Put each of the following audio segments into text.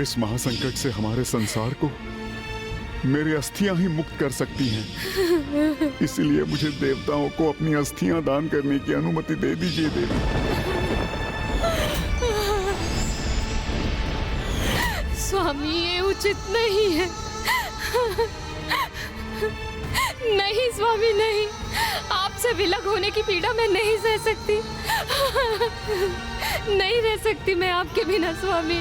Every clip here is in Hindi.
इस महासंकट से हमारे संसार को मेरी अस्थियां ही मुक्त कर सकती हैं। इसलिए मुझे देवताओं को अपनी अस्थियां दान करने की अनुमति दे दीजिए देवी। स्वामी, ये उचित नहीं है। नहीं स्वामी, नहीं। आपसे विलग होने की पीड़ा मैं नहीं सह सकती। नहीं रह सकती मैं आपके बिना स्वामी।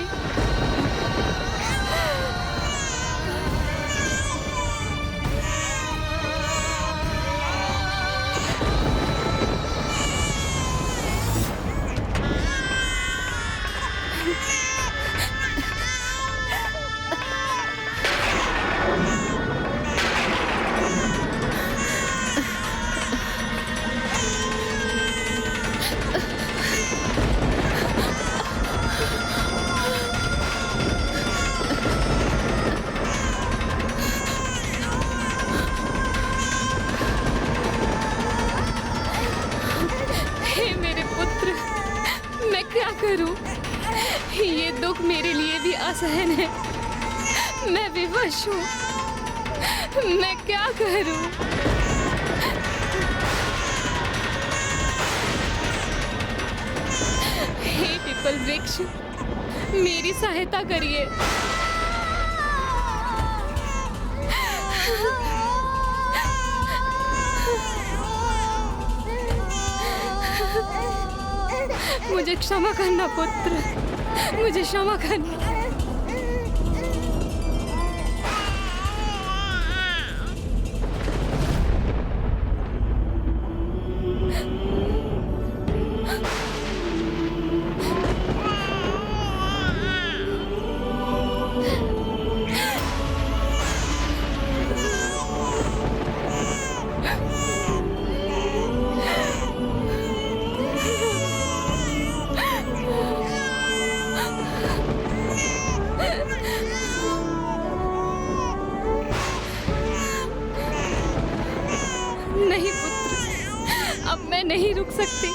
ये दुख मेरे लिए भी असहन है। मैं विवश हूँ। मैं क्या करूँ? हे पीपल वृक्ष, मेरी सहायता करिए। मुझे क्षमा करना पुत्र, मुझे क्षमा करना। नहीं पुत्र, अब मैं नहीं रुक सकती।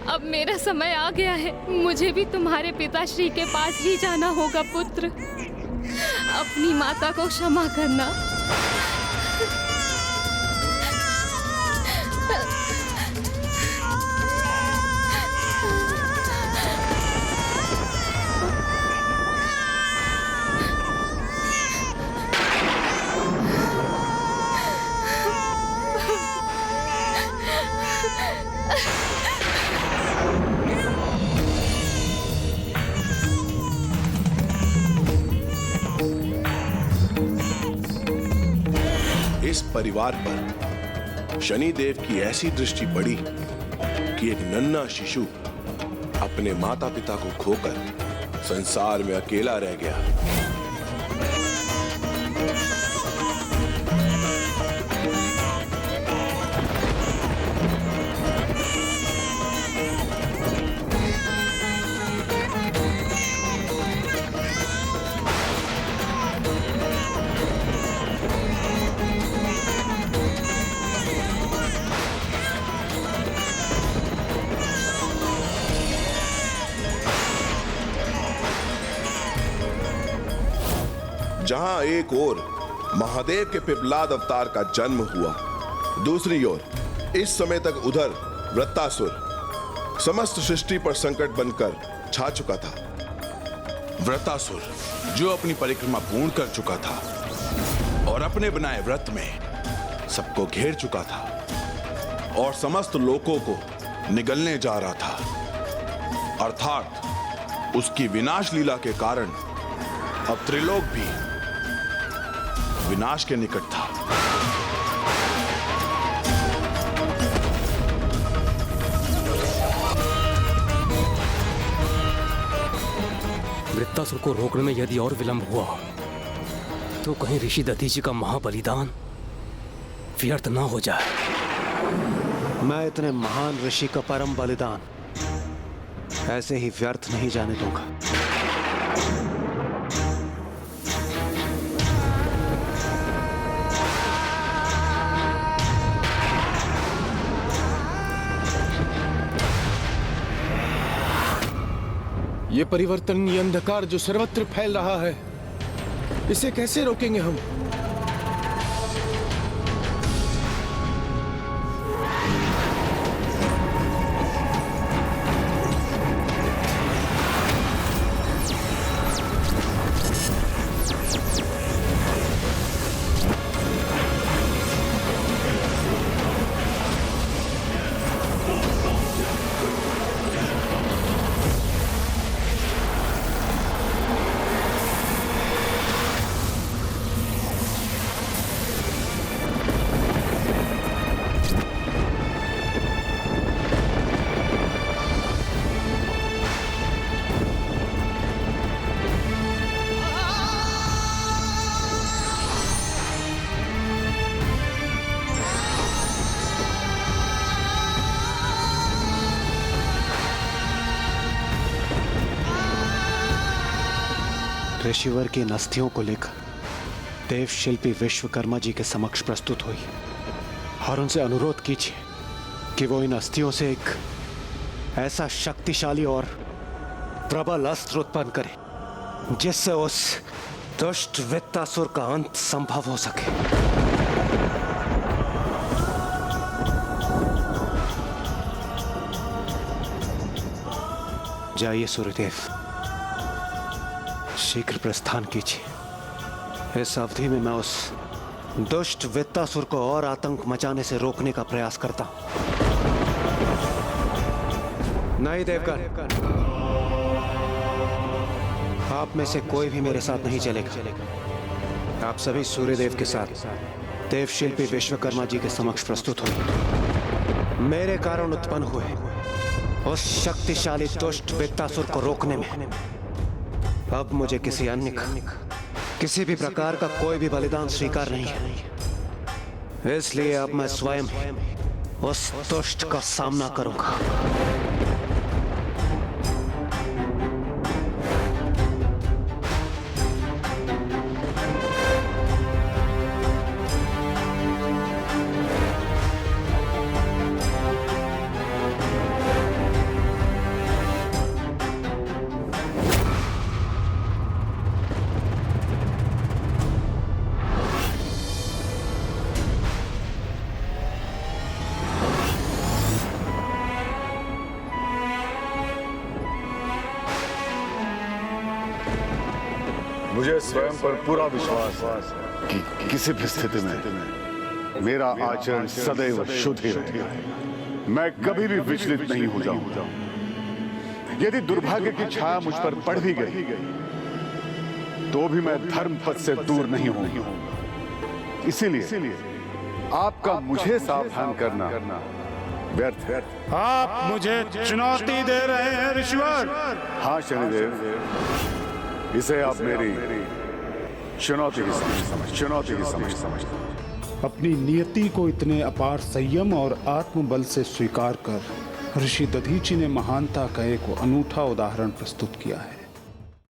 अब मेरा समय आ गया है। मुझे भी तुम्हारे पिताश्री के पास ही जाना होगा पुत्र। अपनी माता को क्षमा करना। इस परिवार पर शनिदेव की ऐसी दृष्टि पड़ी कि एक नन्हा शिशु अपने माता पिता को खोकर संसार में अकेला रह गया। जहां एक ओर महादेव के पिपलाद अवतार का जन्म हुआ, दूसरी ओर इस समय तक उधर वृत्तासुर समस्त सृष्टि पर संकट बनकर छा चुका था। वृत्तासुर जो अपनी परिक्रमा पूर्ण कर चुका था और अपने बनाए व्रत में सबको घेर चुका था और समस्त लोकों को निगलने जा रहा था। अर्थात उसकी विनाश लीला के कारण अब त्रिलोक भी विनाश के निकट था। वृत्तासुर को रोकने में यदि और विलंब हुआ तो कहीं ऋषि दधीचि का महाबलिदान व्यर्थ ना हो जाए। मैं इतने महान ऋषि का परम बलिदान ऐसे ही व्यर्थ नहीं जाने दूंगा। ये परिवर्तन, ये अंधकार जो सर्वत्र फैल रहा है, इसे कैसे रोकेंगे हम? ऋषिवर की इन अस्थियों को लेकर देव शिल्पी विश्वकर्मा जी के समक्ष प्रस्तुत हुई और उनसे अनुरोध कीजिए कि वो इन अस्थियों से एक ऐसा शक्तिशाली और प्रबल अस्त्र उत्पन्न करे जिससे उस दुष्ट वित्तासुर का अंत संभव हो सके। जाइए सूर्यदेव, शीघ्र प्रस्थान कीजिए। इस अवधि में मैं उस दुष्ट वित्तासुर को और आतंक मचाने से रोकने का प्रयास करता हूं। नहीं देवगण, आप में से कोई भी मेरे साथ नहीं चलेगा। आप सभी सूर्यदेव के साथ देवशिल्पी विश्वकर्मा जी के समक्ष प्रस्तुत हुए मेरे कारण उत्पन्न हुए उस शक्तिशाली दुष्ट वित्तासुर को रोकने में अब मुझे किसी अन्य का, किसी भी प्रकार का कोई भी बलिदान स्वीकार नहीं है। इसलिए अब मैं स्वयं उस दुष्ट का सामना करूंगा। मुझे स्वयं पर पूरा विश्वास है कि किसी भी स्थिति में मेरा आचरण सदैव शुद्ध ही रहेगा। मैं कभी भी विचलित नहीं हो जाऊंगा। यदि दुर्भाग्य की छाया मुझ पर पड़ भी गई तो भी मैं धर्म पथ से दूर नहीं होऊंगा। इसीलिए आपका मुझे सावधान करना व्यर्थ है। आप मुझे चुनौती दे रहे हैं ऋषिवर? हाँ शनिदेव, इसे आप मेरी चुनौती की समझ। अपनी नियति को इतने अपार संयम और आत्मबल से स्वीकार कर ऋषि दधीचि ने महानता का एक अनूठा उदाहरण प्रस्तुत किया है।